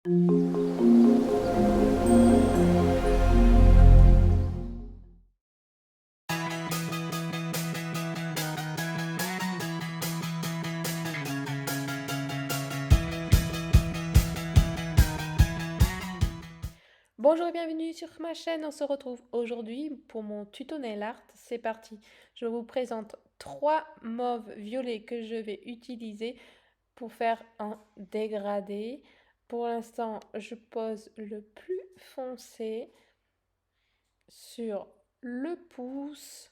Bonjour et bienvenue sur ma chaîne, on se retrouve aujourd'hui pour mon tuto nail art, c'est parti. Je vous présente 3 mauves violets que je vais utiliser pour faire un dégradé. Pour l'instant, je pose le plus foncé sur le pouce.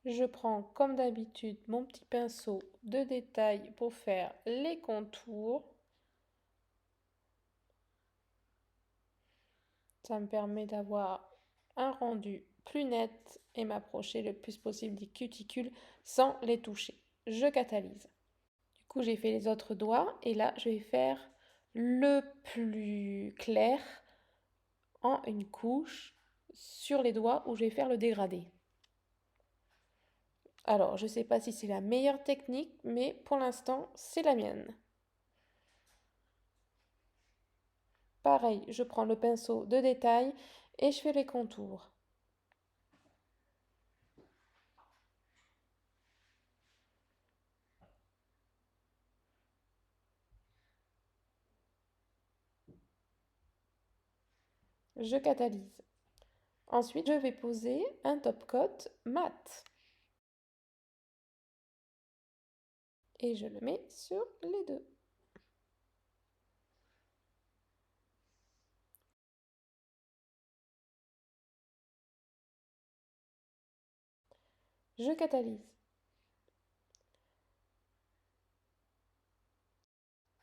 Je prends comme d'habitude mon petit pinceau de détail pour faire les contours. Ça me permet d'avoir un rendu plus net et m'approcher le plus possible des cuticules sans les toucher. Je catalyse. Du coup, j'ai fait les autres doigts et là, je vais faire le plus clair en une couche sur les doigts où je vais faire le dégradé. Alors, je ne sais pas si c'est la meilleure technique, mais pour l'instant, c'est la mienne. Pareil, je prends le pinceau de détail et je fais les contours. Je catalyse. Ensuite, je vais poser un top coat mat. Et je le mets sur les deux. Je catalyse.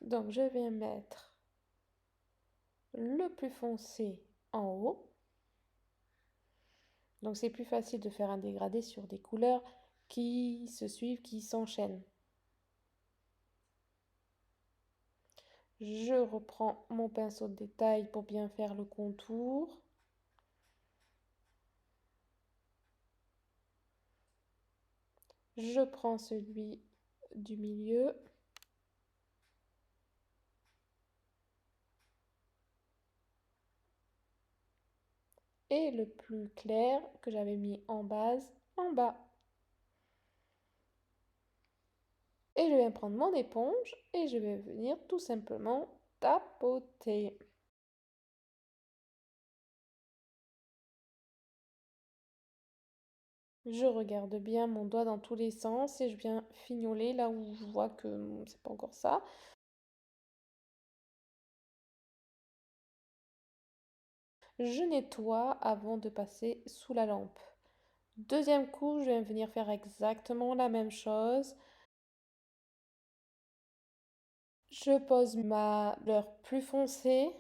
Donc, je vais mettre le plus foncé en haut. Donc, c'est plus facile de faire un dégradé sur des couleurs qui se suivent, qui s'enchaînent. Je reprends mon pinceau de détail pour bien faire le contour. Je prends celui du milieu. Et le plus clair que j'avais mis en base, en bas. Et je vais prendre mon éponge et je vais venir tout simplement tapoter. Je regarde bien mon doigt dans tous les sens et je viens fignoler là où je vois que c'est pas encore ça. Je nettoie avant de passer sous la lampe. Deuxième coup, je vais venir faire exactement la même chose. Je pose ma couleur plus foncée,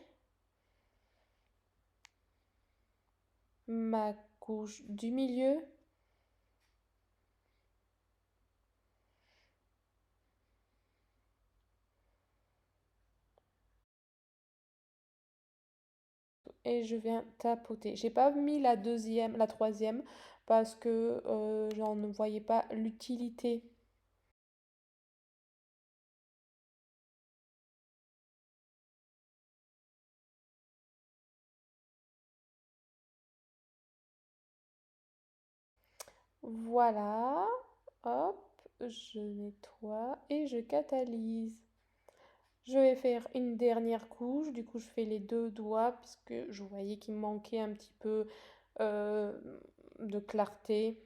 ma couche du milieu. Et je viens tapoter. J'ai pas mis la deuxième, la troisième parce que j'en ne voyais pas l'utilité. Voilà, hop, je nettoie et je catalyse. Je vais faire une dernière couche, du coup je fais les deux doigts puisque je voyais qu'il me manquait un petit peu euh, de clarté.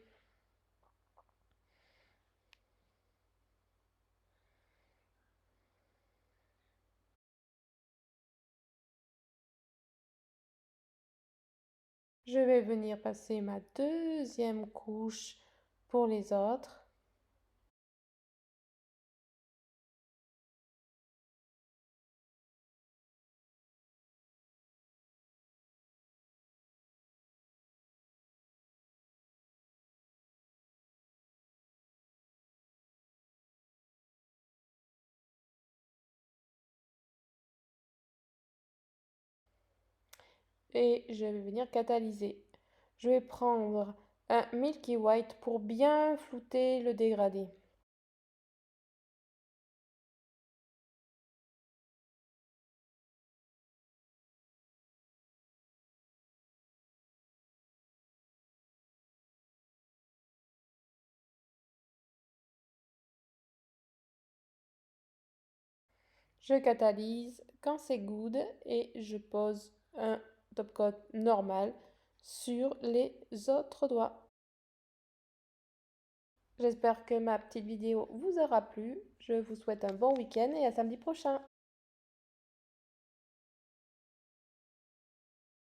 Je vais venir passer ma deuxième couche pour les autres. Et je vais venir catalyser. Je vais prendre un Milky White pour bien flouter le dégradé. Je catalyse quand c'est good et je pose un top coat normal sur les autres doigts. J'espère que ma petite vidéo vous aura plu. Je vous souhaite un bon week-end et à samedi prochain.